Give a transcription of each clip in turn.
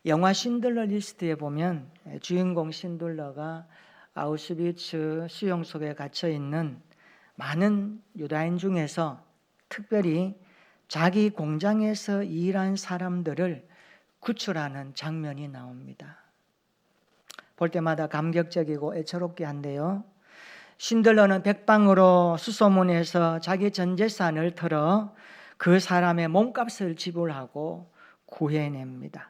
영화 신들러 리스트에 보면 주인공 신들러가 아우슈비츠 수용소에 갇혀 있는 많은 유다인 중에서 특별히 자기 공장에서 일한 사람들을 구출하는 장면이 나옵니다. 볼 때마다 감격적이고 애처롭게 한데요. 신들러는 백방으로 수소문해서 자기 전 재산을 털어 그 사람의 몸값을 지불하고 구해냅니다.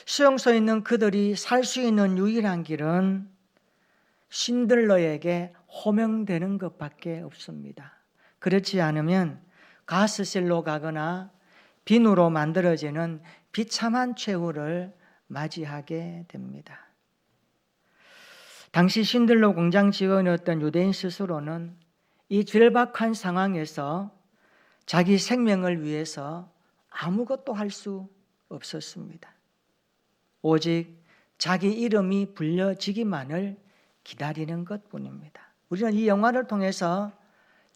수용소에 있는 그들이 살 수 있는 유일한 길은 신들러에게 호명되는 것밖에 없습니다. 그렇지 않으면 가스실로 가거나 비누로 만들어지는 비참한 최후를 맞이하게 됩니다. 당시 신들러 공장 직원이었던 유대인 스스로는 이 절박한 상황에서 자기 생명을 위해서 아무것도 할 수 없었습니다. 오직 자기 이름이 불려지기만을 기다리는 것뿐입니다. 우리는 이 영화를 통해서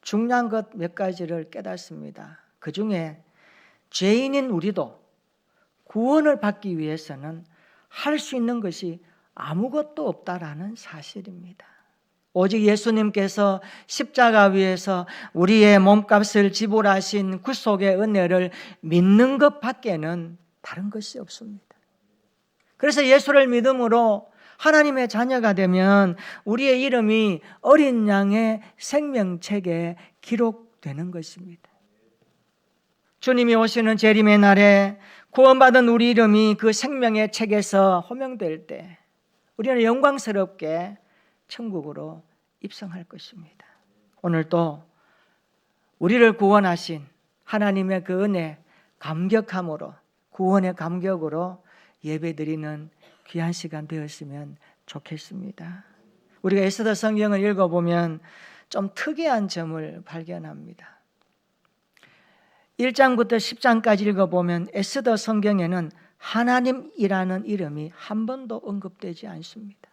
중요한 것 몇 가지를 깨닫습니다. 그 중에 죄인인 우리도 구원을 받기 위해서는 할 수 있는 것이 아무것도 없다라는 사실입니다. 오직 예수님께서 십자가 위에서 우리의 몸값을 지불하신 구속의 은혜를 믿는 것밖에는 다른 것이 없습니다. 그래서 예수를 믿음으로 하나님의 자녀가 되면 우리의 이름이 어린 양의 생명책에 기록되는 것입니다. 주님이 오시는 재림의 날에 구원받은 우리 이름이 그 생명의 책에서 호명될 때 우리는 영광스럽게 천국으로 입성할 것입니다. 오늘도 우리를 구원하신 하나님의 그 은혜 감격함으로, 구원의 감격으로 예배드리는 귀한 시간 되었으면 좋겠습니다. 우리가 에스더 성경을 읽어보면 좀 특이한 점을 발견합니다. 1장부터 10장까지 읽어보면 에스더 성경에는 하나님이라는 이름이 한 번도 언급되지 않습니다.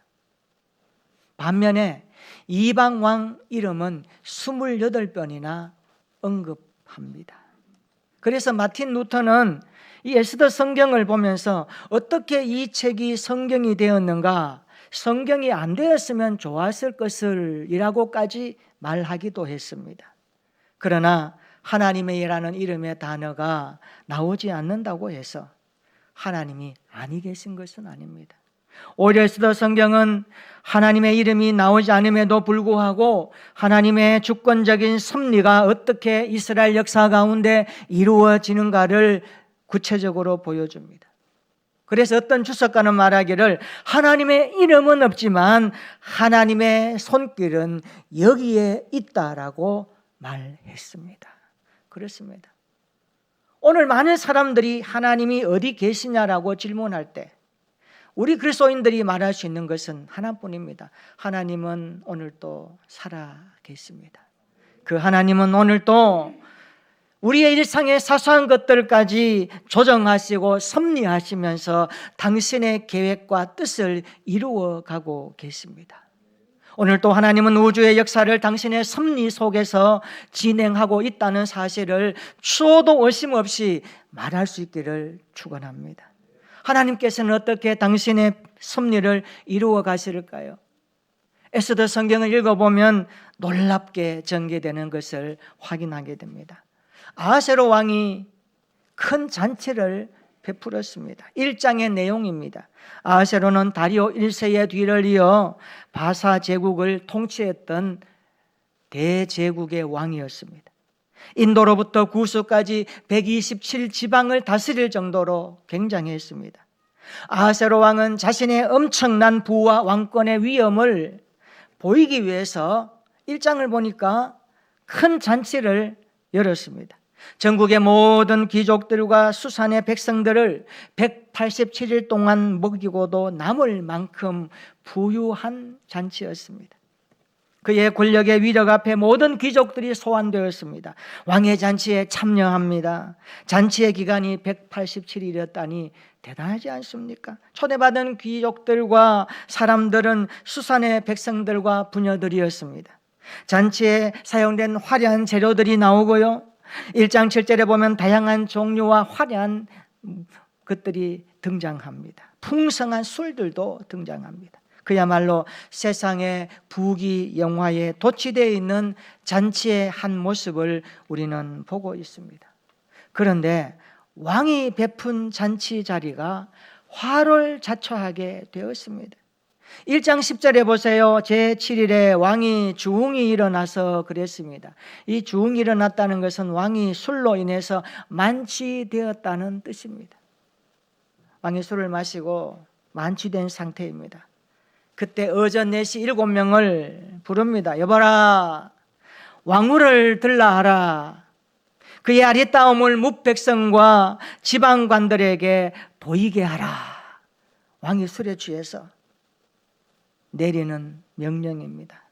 반면에 이방 왕 이름은 28번이나 언급합니다. 그래서 마틴 루터는 이 에스더 성경을 보면서 어떻게 이 책이 성경이 되었는가, 성경이 안 되었으면 좋았을 것을 이라고까지 말하기도 했습니다. 그러나 하나님이라는 이름의 단어가 나오지 않는다고 해서 하나님이 아니 계신 것은 아닙니다. 오히려 에스더 성경은 하나님의 이름이 나오지 않음에도 불구하고 하나님의 주권적인 섭리가 어떻게 이스라엘 역사 가운데 이루어지는가를 구체적으로 보여줍니다. 그래서 어떤 주석가는 말하기를 하나님의 이름은 없지만 하나님의 손길은 여기에 있다라고 말했습니다. 그렇습니다. 오늘 많은 사람들이 하나님이 어디 계시냐라고 질문할 때 우리 그리스도인들이 말할 수 있는 것은 하나뿐입니다. 하나님은 오늘도 살아 계십니다. 그 하나님은 오늘도 우리의 일상의 사소한 것들까지 조정하시고 섭리하시면서 당신의 계획과 뜻을 이루어가고 계십니다. 오늘도 하나님은 우주의 역사를 당신의 섭리 속에서 진행하고 있다는 사실을 추호도 의심없이 말할 수 있기를 축원합니다. 하나님께서는 어떻게 당신의 섭리를 이루어 가실까요? 에스더 성경을 읽어보면 놀랍게 전개되는 것을 확인하게 됩니다. 아하스웨로 왕이 큰 잔치를 베풀었습니다. 1장의 내용입니다. 아하스웨로는 다리오 1세의 뒤를 이어 바사 제국을 통치했던 대제국의 왕이었습니다. 인도로부터 구스까지 127지방을 다스릴 정도로 굉장했습니다. 아하스웨로 왕은 자신의 엄청난 부와 왕권의 위엄을 보이기 위해서 1장을 보니까 큰 잔치를 열었습니다. 전국의 모든 귀족들과 수산의 백성들을 187일 동안 먹이고도 남을 만큼 부유한 잔치였습니다. 그의 권력의 위력 앞에 모든 귀족들이 소환되었습니다. 왕의 잔치에 참여합니다. 잔치의 기간이 187일이었다니 대단하지 않습니까? 초대받은 귀족들과 사람들은 수산의 백성들과 부녀들이었습니다. 잔치에 사용된 화려한 재료들이 나오고요, 1장 7절에 보면 다양한 종류와 화려한 것들이 등장합니다. 풍성한 술들도 등장합니다. 그야말로 세상의 부귀 영화에 도취되어 있는 잔치의 한 모습을 우리는 보고 있습니다. 그런데 왕이 베푼 잔치 자리가 화롤자초하게 되었습니다. 1장 10절에 보세요. 제7일에 왕이 주웅이 일어나서 그랬습니다. 이 주웅이 일어났다는 것은 왕이 술로 인해서 만취되었다는 뜻입니다. 왕이 술을 마시고 만취된 상태입니다. 그때 어전 내시 7명을 부릅니다. 여봐라, 왕후를 들라 하라. 그의 아리따움을 뭇백성과 지방관들에게 보이게 하라. 왕이 술에 취해서 내리는 명령입니다.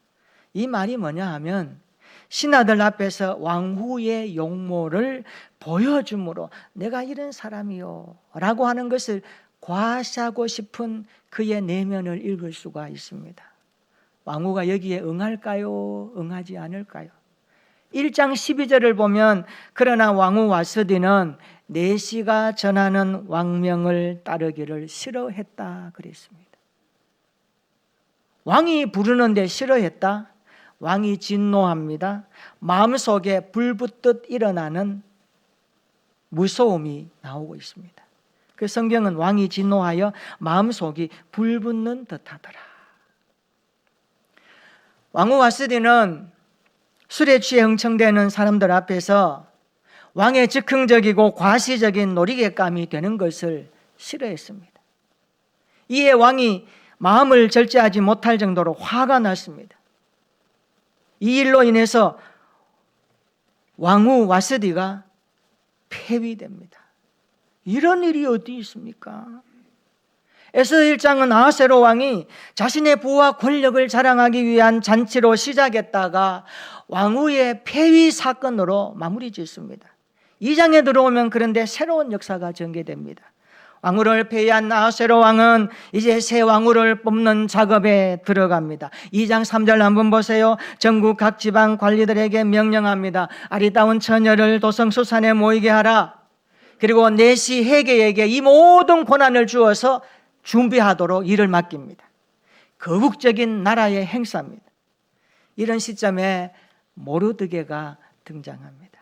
이 말이 뭐냐 하면 신하들 앞에서 왕후의 용모를 보여줌으로 내가 이런 사람이요 라고 하는 것을 과시하고 싶은 그의 내면을 읽을 수가 있습니다. 왕후가 여기에 응할까요? 응하지 않을까요? 1장 12절을 보면 그러나 왕후 와스디는 내시가 전하는 왕명을 따르기를 싫어했다 그랬습니다. 왕이 부르는데 싫어했다? 왕이 진노합니다. 마음속에 불붙듯 일어나는 무서움이 나오고 있습니다. 그 성경은 왕이 진노하여 마음속이 불붙는 듯하더라. 왕후 와스디는 술에 취해 흥청대는 사람들 앞에서 왕의 즉흥적이고 과시적인 놀이객감이 되는 것을 싫어했습니다. 이에 왕이 마음을 절제하지 못할 정도로 화가 났습니다. 이 일로 인해서 왕후 와스디가 폐위됩니다. 이런 일이 어디 있습니까? 에스더 1장은 아하스웨로 왕이 자신의 부와 권력을 자랑하기 위한 잔치로 시작했다가 왕후의 폐위 사건으로 마무리 짓습니다. 2장에 들어오면 그런데 새로운 역사가 전개됩니다. 왕후를 폐위한 아하스웨로 왕은 이제 새 왕후를 뽑는 작업에 들어갑니다. 2장 3절 한번 보세요. 전국 각 지방 관리들에게 명령합니다. 아리따운 처녀를 도성수산에 모이게 하라. 그리고 내시 해계에게 이 모든 권한을 주어서 준비하도록 일을 맡깁니다. 거국적인 나라의 행사입니다. 이런 시점에 모르드게가 등장합니다.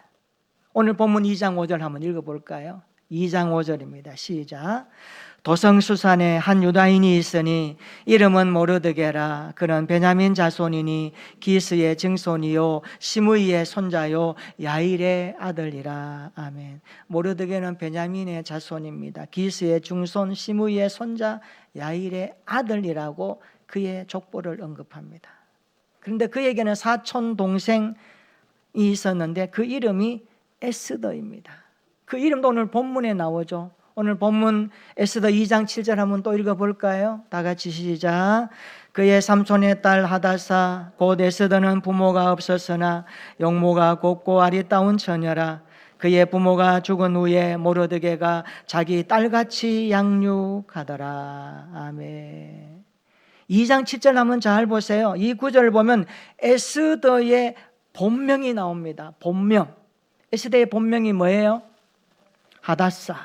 오늘 본문 2장 5절 한번 읽어볼까요? 2장 5절입니다. 시작. 도성수산에 한 유다인이 있으니 이름은 모르드게라. 그는 베냐민 자손이니 기스의 증손이요 시므이의 손자요 야일의 아들이라. 아멘. 모르드게는 베냐민의 자손입니다. 기스의 중손 시므이의 손자 야일의 아들이라고 그의 족보를 언급합니다. 그런데 그에게는 사촌 동생이 있었는데 그 이름이 에스더입니다. 그 이름도 오늘 본문에 나오죠. 오늘 본문 에스더 2장 7절 한번 또 읽어볼까요? 다 같이 시작. 그의 삼촌의 딸 하다사 곧 에스더는 부모가 없었으나 용모가 곱고 아리따운 처녀라. 그의 부모가 죽은 후에 모르드게가 자기 딸같이 양육하더라. 아멘. 2장 7절 한번 잘 보세요. 이 구절을 보면 에스더의 본명이 나옵니다. 본명. 에스더의 본명이 뭐예요? 하다사.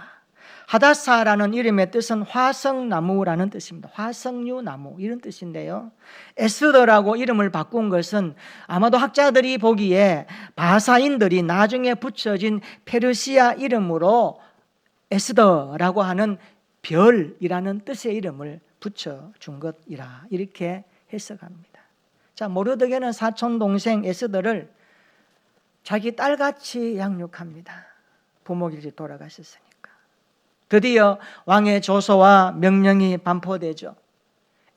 하다사라는 이름의 뜻은 화성나무라는 뜻입니다. 화성류나무 이런 뜻인데요. 에스더라고 이름을 바꾼 것은 아마도 학자들이 보기에 바사인들이 나중에 붙여진 페르시아 이름으로 에스더라고 하는 별이라는 뜻의 이름을 붙여준 것이라 이렇게 해석합니다. 자, 모르드게는 사촌 동생 에스더를 자기 딸같이 양육합니다. 부모길이 돌아가셨으니까. 드디어 왕의 조서와 명령이 반포되죠.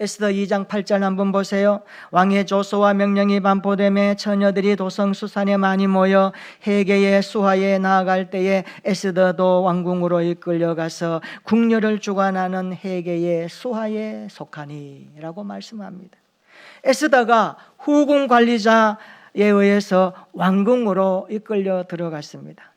에스더 2장 8절 한번 보세요. 왕의 조서와 명령이 반포되매 처녀들이 도성수산에 많이 모여 해계의 수하에 나아갈 때에 에스더도 왕궁으로 이끌려가서 궁녀를 주관하는 해계의 수하에 속하니 라고 말씀합니다. 에스더가 후궁 관리자에 의해서 왕궁으로 이끌려 들어갔습니다.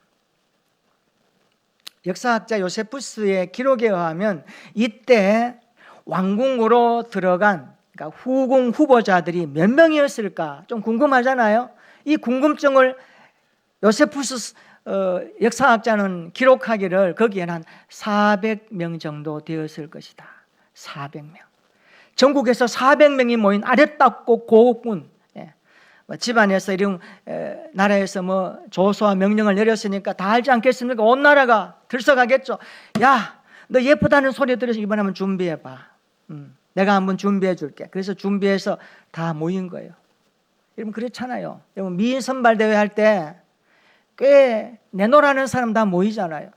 역사학자 요세푸스의 기록에 의하면 이때 왕궁으로 들어간 그러니까 후궁 후보자들이 몇 명이었을까 좀 궁금하잖아요. 이 궁금증을 요세푸스 역사학자는 기록하기를 거기에는 한 400명 정도 되었을 것이다. 400명. 전국에서 400명이 모인 아랫답고 고군, 집안에서 이런 나라에서 뭐 조서와 명령을 내렸으니까 다 알지 않겠습니까? 온 나라가 들썩하겠죠. 야, 너 예쁘다는 소리 들어서 이번에 한번 준비해봐. 내가 한번 준비해 줄게. 그래서 준비해서 다 모인 거예요. 여러분 그렇잖아요. 여러분 미인 선발대회 할 때 꽤 내노라는 사람 다 모이잖아요.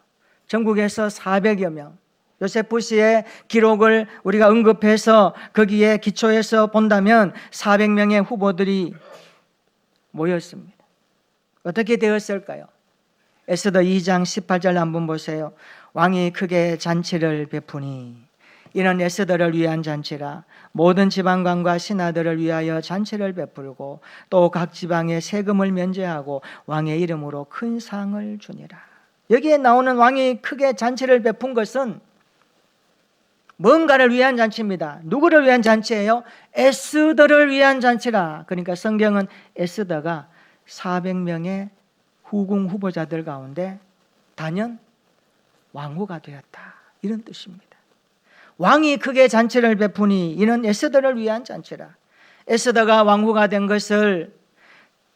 전국에서 400여 명. 요세푸스의 기록을 우리가 언급해서 거기에 기초해서 본다면 400명의 후보들이 모였습니다. 어떻게 되었을까요? 에스더 2장 18절 한번 보세요. 왕이 크게 잔치를 베푸니 이는 에스더를 위한 잔치라. 모든 지방관과 신하들을 위하여 잔치를 베풀고 또 각 지방에 세금을 면제하고 왕의 이름으로 큰 상을 주니라. 여기에 나오는 왕이 크게 잔치를 베푼 것은 뭔가를 위한 잔치입니다. 누구를 위한 잔치예요? 에스더를 위한 잔치라. 그러니까 성경은 에스더가 400명의 후궁 후보자들 가운데 단연 왕후가 되었다, 이런 뜻입니다. 왕이 크게 잔치를 베푸니 이는 에스더를 위한 잔치라. 에스더가 왕후가 된 것을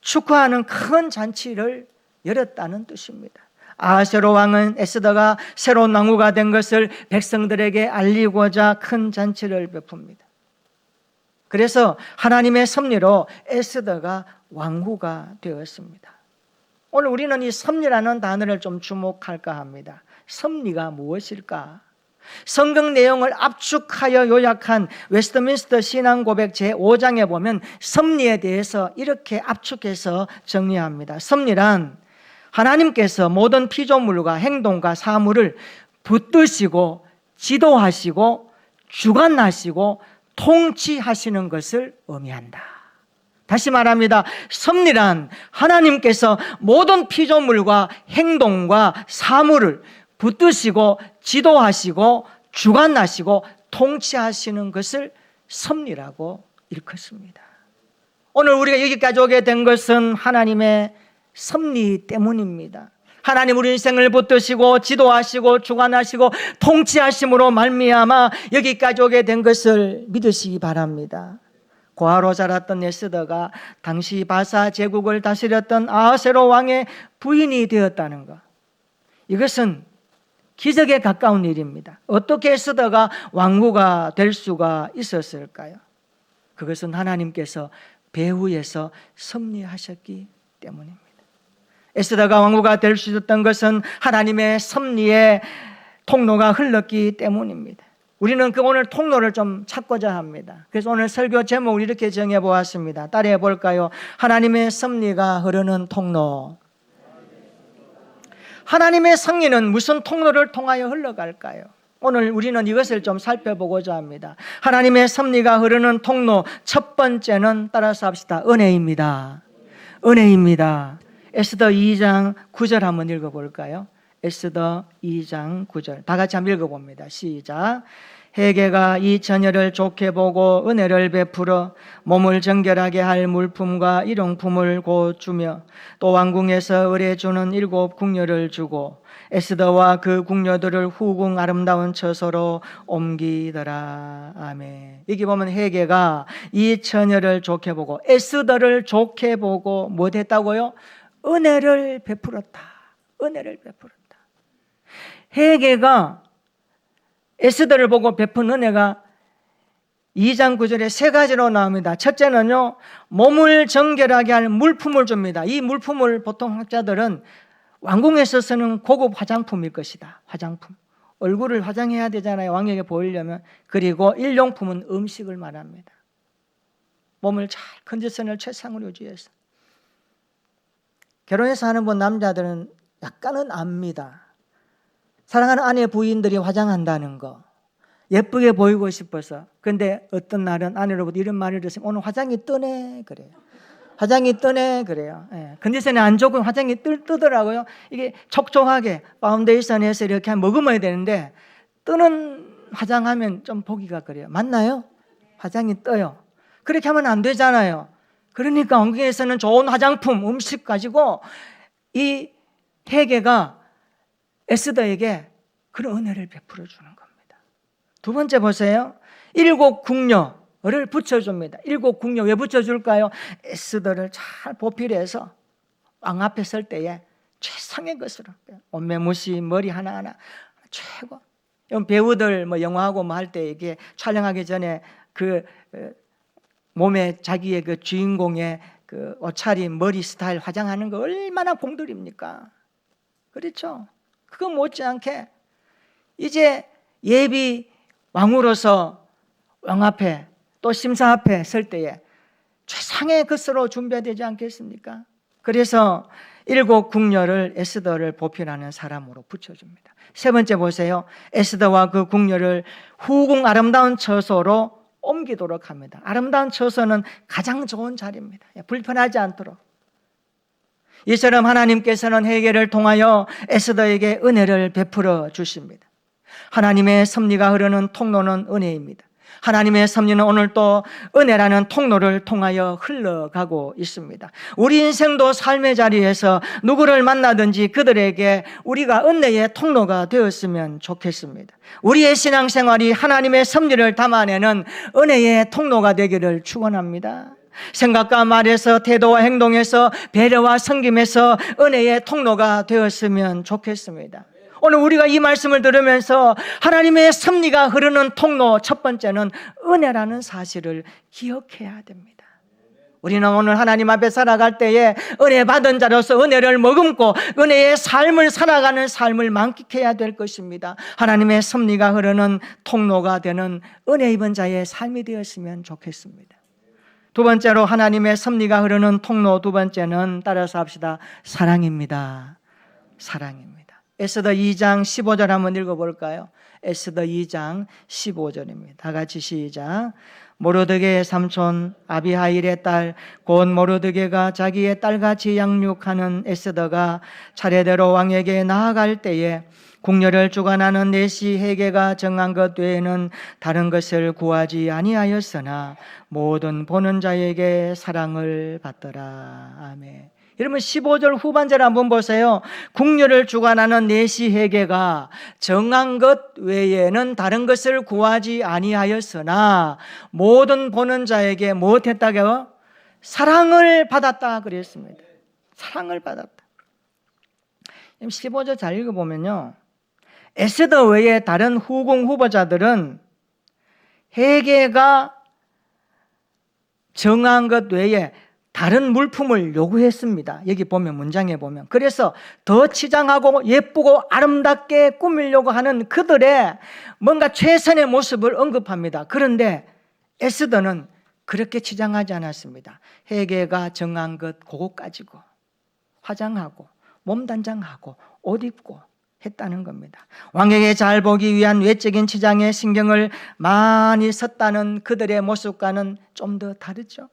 축하하는 큰 잔치를 열었다는 뜻입니다. 아하스웨로 왕은 에스더가 새로운 왕후가 된 것을 백성들에게 알리고자 큰 잔치를 베풉니다. 그래서 하나님의 섭리로 에스더가 왕후가 되었습니다. 오늘 우리는 이 섭리라는 단어를 좀 주목할까 합니다. 섭리가 무엇일까? 성경 내용을 압축하여 요약한 웨스트민스터 신앙고백 제5장에 보면 섭리에 대해서 이렇게 압축해서 정리합니다. 섭리란 하나님께서 모든 피조물과 행동과 사물을 붙드시고 지도하시고 주관하시고 통치하시는 것을 의미한다. 다시 말합니다. 섭리란 하나님께서 모든 피조물과 행동과 사물을 붙드시고 지도하시고 주관하시고 통치하시는 것을 섭리라고 일컫습니다. 오늘 우리가 여기까지 오게 된 것은 하나님의 섭리 때문입니다. 하나님 우리 인생을 붙드시고 지도하시고 주관하시고 통치하심으로 말미암아 여기까지 오게 된 것을 믿으시기 바랍니다. 고아로 자랐던 에스더가 당시 바사 제국을 다스렸던 아하스웨로 왕의 부인이 되었다는 것, 이것은 기적에 가까운 일입니다. 어떻게 에스더가 왕후가 될 수가 있었을까요? 그것은 하나님께서 배후에서 섭리하셨기 때문입니다. 에스더가 왕후가 될 수 있었던 것은 하나님의 섭리의 통로가 흘렀기 때문입니다. 우리는 그 오늘 통로를 좀 찾고자 합니다. 그래서 오늘 설교 제목을 이렇게 정해 보았습니다. 따라해 볼까요? 하나님의 섭리가 흐르는 통로. 하나님의 섭리는 무슨 통로를 통하여 흘러갈까요? 오늘 우리는 이것을 좀 살펴보고자 합니다. 하나님의 섭리가 흐르는 통로, 첫 번째는 따라서 합시다. 은혜입니다. 은혜입니다. 에스더 2장 9절 한번 읽어볼까요? 에스더 2장 9절 다 같이 한번 읽어봅니다. 시작. 헤게가 이 처녀를 좋게 보고 은혜를 베풀어 몸을 정결하게 할 물품과 일용품을 곧 주며 또 왕궁에서 의뢰 주는 7 궁녀를 주고 에스더와 그 궁녀들을 후궁 아름다운 처소로 옮기더라. 아멘. 여기 보면 헤게가 이 처녀를 좋게 보고 에스더를 좋게 보고 뭐 했다고요? 은혜를 베풀었다. 은혜를 베풀었다. 헤게가 에스더를 보고 베푼 은혜가 2장 9절에 세 가지로 나옵니다. 첫째는요, 몸을 정결하게 할 물품을 줍니다. 이 물품을 보통 학자들은 왕궁에서 쓰는 고급 화장품일 것이다. 화장품. 얼굴을 화장해야 되잖아요, 왕에게 보이려면. 그리고 일용품은 음식을 말합니다. 몸을 잘 컨디션을 최상으로 유지해서. 결혼해서 하는 분 남자들은 약간은 압니다. 사랑하는 아내 부인들이 화장한다는 거, 예쁘게 보이고 싶어서. 그런데 어떤 날은 아내로부터 이런 말을 들었으면 오늘 화장이 뜨네 그래요. 화장이 뜨네 그래요. 컨디션이 안 좋고 화장이 뜨더라고요. 이게 촉촉하게 파운데이션해서 이렇게 머금어야 되는데 뜨는 화장하면 좀 보기가 그래요. 맞나요? 화장이 떠요. 그렇게 하면 안 되잖아요. 그러니까 왕궁에서는 좋은 화장품, 음식 가지고 이 헤게가 에스더에게 그런 은혜를 베풀어 주는 겁니다. 두 번째 보세요. 7 궁녀를 붙여줍니다. 7 궁녀 왜 붙여줄까요? 에스더를 잘 보필해서 왕 앞에 설 때에 최상의 것으로 옷매무시 머리 하나하나 최고. 배우들 영화하고 할 때 이게 촬영하기 전에 그 몸에 자기의 그 주인공의 그 옷차림, 머리 스타일 화장하는 거 얼마나 공들입니까? 그렇죠? 그거 못지않게 이제 예비 왕으로서 왕 앞에 또 심사 앞에 설 때에 최상의 것으로 준비해야 되지 않겠습니까? 그래서 7 궁녀를 에스더를 보필하는 사람으로 붙여줍니다. 세 번째 보세요. 에스더와 그 궁녀를 후궁 아름다운 처소로 옮기도록 합니다. 아름다운 처소는 가장 좋은 자리입니다. 불편하지 않도록. 이처럼 하나님께서는 헤게를 통하여 에스더에게 은혜를 베풀어 주십니다. 하나님의 섭리가 흐르는 통로는 은혜입니다. 하나님의 섭리는 오늘 또 은혜라는 통로를 통하여 흘러가고 있습니다. 우리 인생도 삶의 자리에서 누구를 만나든지 그들에게 우리가 은혜의 통로가 되었으면 좋겠습니다. 우리의 신앙생활이 하나님의 섭리를 담아내는 은혜의 통로가 되기를 축원합니다. 생각과 말에서 태도와 행동에서 배려와 섬김에서 은혜의 통로가 되었으면 좋겠습니다. 오늘 우리가 이 말씀을 들으면서 하나님의 섭리가 흐르는 통로 첫 번째는 은혜라는 사실을 기억해야 됩니다. 우리는 오늘 하나님 앞에 살아갈 때에 은혜 받은 자로서 은혜를 머금고 은혜의 삶을 살아가는 삶을 만끽해야 될 것입니다. 하나님의 섭리가 흐르는 통로가 되는 은혜 입은 자의 삶이 되었으면 좋겠습니다. 두 번째로 하나님의 섭리가 흐르는 통로 두 번째는 따라서 합시다. 사랑입니다. 사랑입니다. 에스더 2장 15절 한번 읽어볼까요? 에스더 2장 15절입니다. 다 같이 시작. 모르드게의 삼촌 아비하일의 딸 곧 모르드게가 자기의 딸같이 양육하는 에스더가 차례대로 왕에게 나아갈 때에 궁녀를 주관하는 내시 헤게가 정한 것 외에는 다른 것을 구하지 아니하였으나 모든 보는 자에게 사랑을 받더라. 아멘. 여러분 15절 후반절 한번 보세요. 궁녀를 주관하는 내시 헤게가 정한 것 외에는 다른 것을 구하지 아니하였으나 모든 보는 자에게 무엇했다고요? 사랑을 받았다 그랬습니다. 사랑을 받았다. 15절 잘 읽어보면요, 에스더 외에 다른 후궁 후보자들은 헤게가 정한 것 외에 다른 물품을 요구했습니다. 여기 보면 문장에 보면. 그래서 더 치장하고 예쁘고 아름답게 꾸미려고 하는 그들의 뭔가 최선의 모습을 언급합니다. 그런데 에스더는 그렇게 치장하지 않았습니다. 헤게가 정한 것 그거 가지고 화장하고 몸단장하고 옷 입고 했다는 겁니다. 왕에게 잘 보기 위한 외적인 치장에 신경을 많이 썼다는 그들의 모습과는 좀 더 다르죠.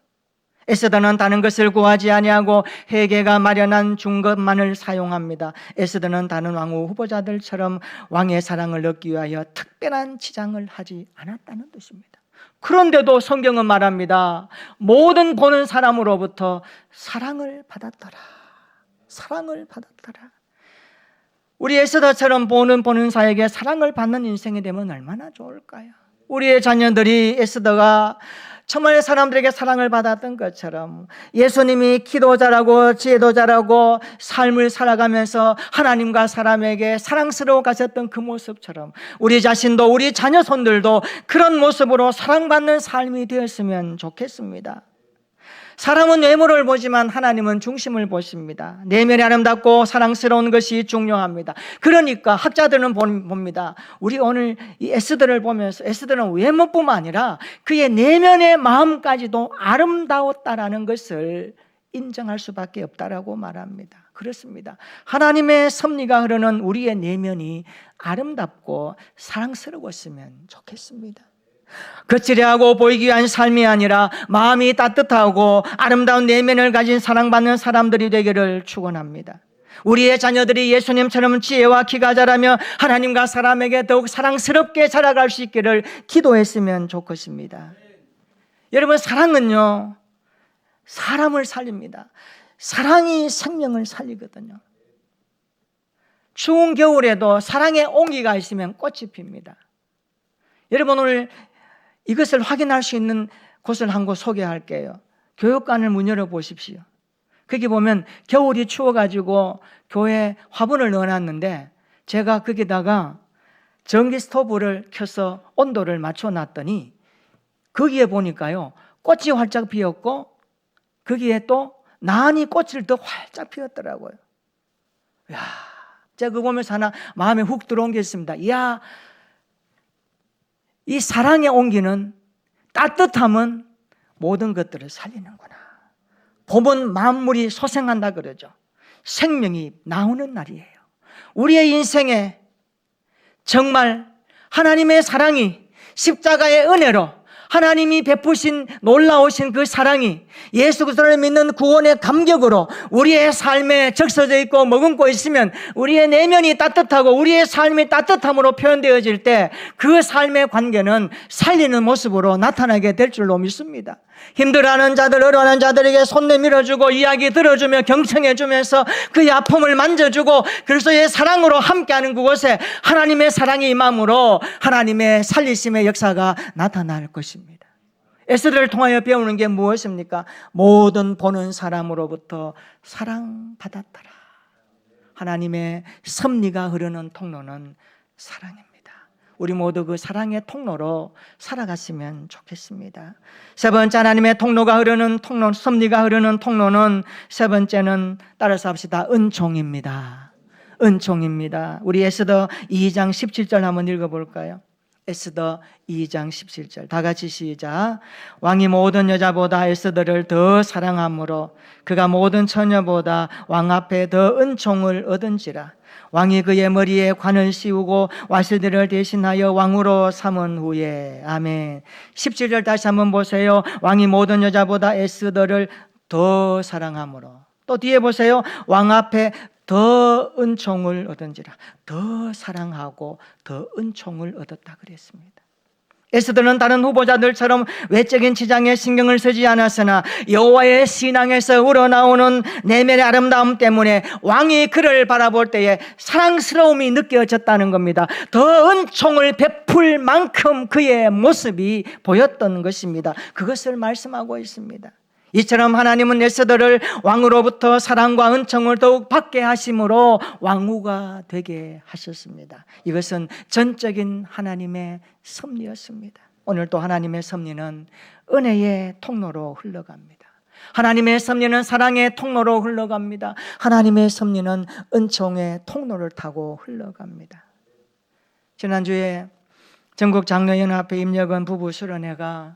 에스더는 다른 것을 구하지 아니하고 헤게가 마련한 준 것만을 사용합니다. 에스더는 다른 왕후 후보자들처럼 왕의 사랑을 얻기 위하여 특별한 치장을 하지 않았다는 뜻입니다. 그런데도 성경은 말합니다. 모든 보는 사람으로부터 사랑을 받았더라. 사랑을 받았더라. 우리 에스더처럼 보는 사에게 사랑을 받는 인생이 되면 얼마나 좋을까요? 우리의 자녀들이 에스더가 정말 사람들에게 사랑을 받았던 것처럼 예수님이 기도 잘하고 지혜도 잘하고 삶을 살아가면서 하나님과 사람에게 사랑스러워 가셨던 그 모습처럼 우리 자신도 우리 자녀 손들도 그런 모습으로 사랑받는 삶이 되었으면 좋겠습니다. 사람은 외모를 보지만 하나님은 중심을 보십니다. 내면이 아름답고 사랑스러운 것이 중요합니다. 그러니까 학자들은 봅니다. 우리 오늘 이 에스더를 보면서 에스더는 외모뿐만 아니라 그의 내면의 마음까지도 아름다웠다라는 것을 인정할 수밖에 없다라고 말합니다. 그렇습니다. 하나님의 섭리가 흐르는 우리의 내면이 아름답고 사랑스러웠으면 좋겠습니다. 거칠해하고 보이기 위한 삶이 아니라 마음이 따뜻하고 아름다운 내면을 가진 사랑받는 사람들이 되기를 축원합니다. 우리의 자녀들이 예수님처럼 지혜와 키가 자라며 하나님과 사람에게 더욱 사랑스럽게 자라갈 수 있기를 기도했으면 좋겠습니다. 여러분, 사랑은요 사람을 살립니다. 사랑이 생명을 살리거든요. 추운 겨울에도 사랑의 온기가 있으면 꽃이 핍니다. 여러분, 오늘 이것을 확인할 수 있는 곳을 한 곳 소개할게요. 교육관을 문 열어보십시오. 거기 보면 겨울이 추워가지고 교회 화분을 넣어놨는데 제가 거기다가 전기 스토브를 켜서 온도를 맞춰놨더니 거기에 보니까요, 꽃이 활짝 피었고 거기에 또 나은이 꽃을 더 활짝 피웠더라고요. 이야, 제가 그거 보면서 하나 마음에 훅 들어온 게 있습니다. 이야, 이 사랑의 온기는, 따뜻함은 모든 것들을 살리는구나. 봄은 만물이 소생한다 그러죠. 생명이 나오는 날이에요. 우리의 인생에 정말 하나님의 사랑이, 십자가의 은혜로 하나님이 베푸신 놀라우신 그 사랑이 예수 그리스도를 믿는 구원의 감격으로 우리의 삶에 적셔져 있고 머금고 있으면 우리의 내면이 따뜻하고 우리의 삶이 따뜻함으로 표현되어질 때 그 삶의 관계는 살리는 모습으로 나타나게 될 줄로 믿습니다. 힘들어하는 자들, 어려워하는 자들에게 손 내밀어주고 이야기 들어주며 경청해주면서 그의 아픔을 만져주고 그리스도의 사랑으로 함께하는 그곳에 하나님의 사랑이 임함으로 하나님의 살리심의 역사가 나타날 것입니다. 에스더를 통하여 배우는 게 무엇입니까? 모든 보는 사람으로부터 사랑받았더라. 하나님의 섭리가 흐르는 통로는 사랑입니다. 우리 모두 그 사랑의 통로로 살아갔으면 좋겠습니다. 세 번째, 하나님의 통로가 흐르는 통로, 섭리가 흐르는 통로는, 세 번째는 따라서 합시다. 은총입니다. 은총입니다. 우리 에스더 2장 17절 한번 읽어볼까요? 에스더 2장 17절 다 같이 시작. 왕이 모든 여자보다 에스더를 더 사랑함으로 그가 모든 처녀보다 왕 앞에 더 은총을 얻은지라. 왕이 그의 머리에 관을 씌우고 와실들을 대신하여 왕으로 삼은 후에. 아멘. 17절 다시 한번 보세요. 왕이 모든 여자보다 에스더를 더 사랑함으로. 또 뒤에 보세요. 왕 앞에 더 은총을 얻은지라. 더 사랑하고 더 은총을 얻었다 그랬습니다. 에스더는 다른 후보자들처럼 외적인 치장에 신경을 쓰지 않았으나 여호와의 신앙에서 우러나오는 내면의 아름다움 때문에 왕이 그를 바라볼 때에 사랑스러움이 느껴졌다는 겁니다. 더 은총을 베풀 만큼 그의 모습이 보였던 것입니다. 그것을 말씀하고 있습니다. 이처럼 하나님은 에스더를 왕으로부터 사랑과 은총을 더욱 받게 하심으로 왕후가 되게 하셨습니다. 이것은 전적인 하나님의 섭리였습니다. 오늘 또 하나님의 섭리는 은혜의 통로로 흘러갑니다. 하나님의 섭리는 사랑의 통로로 흘러갑니다. 하나님의 섭리는 은총의 통로를 타고 흘러갑니다. 지난주에 전국 장로연합회 임력원 부부 수련회가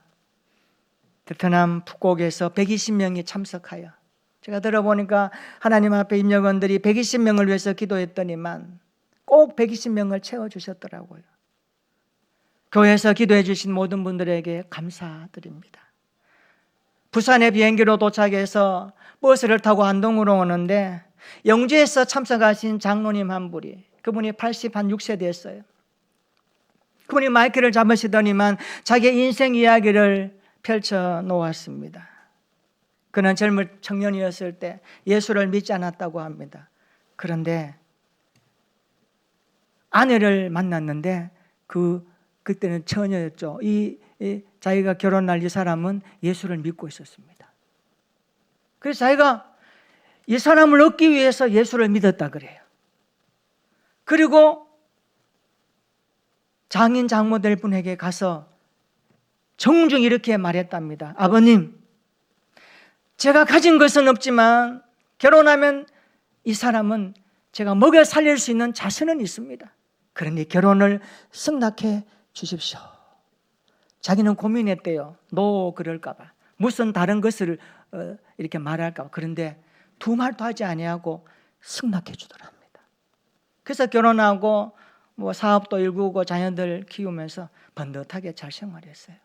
베트남 푸꾸옥에서 120명이 참석하여, 제가 들어보니까 하나님 앞에 임력원들이 120명을 위해서 기도했더니만 꼭 120명을 채워주셨더라고요. 교회에서 기도해 주신 모든 분들에게 감사드립니다. 부산에 비행기로 도착해서 버스를 타고 안동으로 오는데 영주에서 참석하신 장로님 한 분이, 그분이 86세 됐어요. 그분이 마이크를 잡으시더니만 자기의 인생 이야기를 펼쳐 놓았습니다. 그는 젊은 청년이었을 때 예수를 믿지 않았다고 합니다. 그런데 아내를 만났는데 그때는 처녀였죠. 자기가 결혼할 이 사람은 예수를 믿고 있었습니다. 그래서 자기가 이 사람을 얻기 위해서 예수를 믿었다 그래요. 그리고 장인 장모들 분에게 가서 정중히 이렇게 말했답니다. 아버님, 제가 가진 것은 없지만 결혼하면 이 사람은 제가 먹여 살릴 수 있는 자신은 있습니다. 그러니 결혼을 승낙해 주십시오. 자기는 고민했대요. 그럴까 봐. 무슨 다른 것을 이렇게 말할까 봐. 그런데 두 말도 하지 아니하고 승낙해 주더랍니다. 그래서 결혼하고 사업도 일구고 자녀들 키우면서 번듯하게 잘 생활했어요.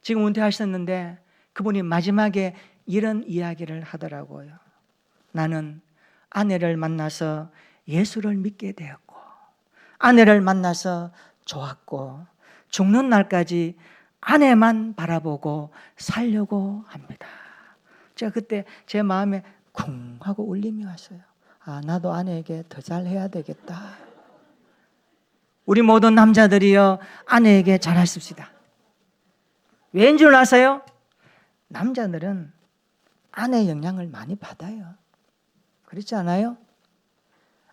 지금 은퇴하셨는데 그분이 마지막에 이런 이야기를 하더라고요. 나는 아내를 만나서 예수를 믿게 되었고, 아내를 만나서 좋았고, 죽는 날까지 아내만 바라보고 살려고 합니다. 제가 그때 제 마음에 쿵 하고 울림이 왔어요. 나도 아내에게 더 잘해야 되겠다. 우리 모든 남자들이요, 아내에게 잘하십시다. 왜인 줄 아세요? 남자들은 아내의 영향을 많이 받아요. 그렇지 않아요?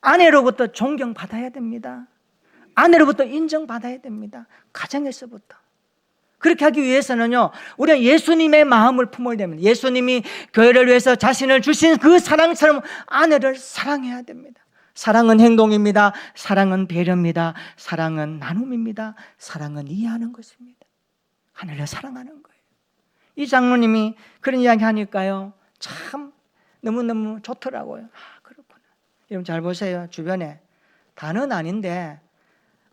아내로부터 존경받아야 됩니다. 아내로부터 인정받아야 됩니다. 가정에서부터. 그렇게 하기 위해서는요, 우리가 예수님의 마음을 품어야 됩니다. 예수님이 교회를 위해서 자신을 주신 그 사랑처럼 아내를 사랑해야 됩니다. 사랑은 행동입니다. 사랑은 배려입니다. 사랑은 나눔입니다. 사랑은 이해하는 것입니다. 하늘을 사랑하는 거예요. 이 장로님이 그런 이야기 하니까요, 참 너무너무 좋더라고요. 그렇구나. 여러분 잘 보세요. 주변에 다는 아닌데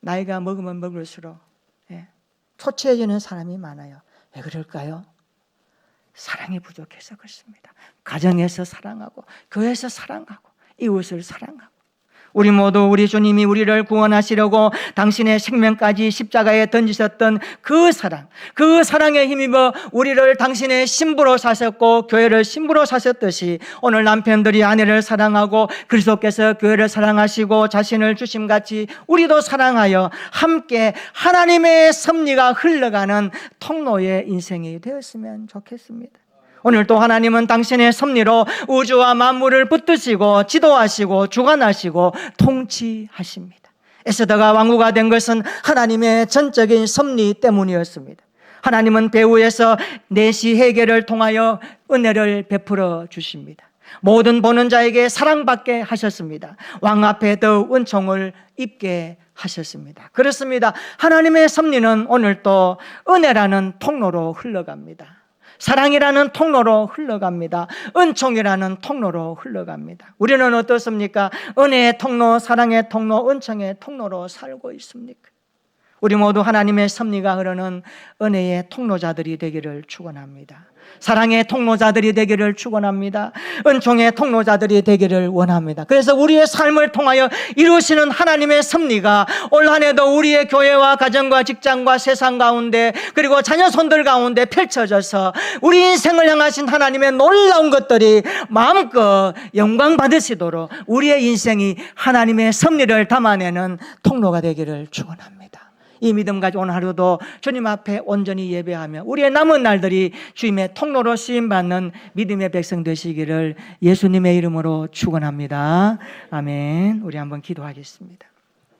나이가 먹으면 먹을수록 초췌해지는 사람이 많아요. 왜 그럴까요? 사랑이 부족해서 그렇습니다. 가정에서 사랑하고, 교회에서 사랑하고, 이웃을 사랑하고. 우리 모두 우리 주님이 우리를 구원하시려고 당신의 생명까지 십자가에 던지셨던 그 사랑, 그 사랑에 힘입어 우리를 당신의 신부로 사셨고 교회를 신부로 사셨듯이 오늘 남편들이 아내를 사랑하고 그리스도께서 교회를 사랑하시고 자신을 주심같이 우리도 사랑하여 함께 하나님의 섭리가 흘러가는 통로의 인생이 되었으면 좋겠습니다. 오늘도 하나님은 당신의 섭리로 우주와 만물을 붙드시고 지도하시고 주관하시고 통치하십니다. 에스더가 왕후가 된 것은 하나님의 전적인 섭리 때문이었습니다. 하나님은 배후에서 내시 해결을 통하여 은혜를 베풀어 주십니다. 모든 보는 자에게 사랑받게 하셨습니다. 왕 앞에 더욱 은총을 입게 하셨습니다. 그렇습니다. 하나님의 섭리는 오늘도 은혜라는 통로로 흘러갑니다. 사랑이라는 통로로 흘러갑니다. 은총이라는 통로로 흘러갑니다. 우리는 어떻습니까? 은혜의 통로, 사랑의 통로, 은총의 통로로 살고 있습니까? 우리 모두 하나님의 섭리가 흐르는 은혜의 통로자들이 되기를 축원합니다. 사랑의 통로자들이 되기를 축원합니다. 은총의 통로자들이 되기를 원합니다. 그래서 우리의 삶을 통하여 이루시는 하나님의 섭리가 올 한 해도 우리의 교회와 가정과 직장과 세상 가운데 그리고 자녀 손들 가운데 펼쳐져서 우리 인생을 향하신 하나님의 놀라운 것들이 마음껏 영광 받으시도록 우리의 인생이 하나님의 섭리를 담아내는 통로가 되기를 축원합니다. 이 믿음 가지고 오늘 하루도 주님 앞에 온전히 예배하며 우리의 남은 날들이 주님의 통로로 쓰임받는 믿음의 백성 되시기를 예수님의 이름으로 축원합니다. 아멘. 우리 한번 기도하겠습니다.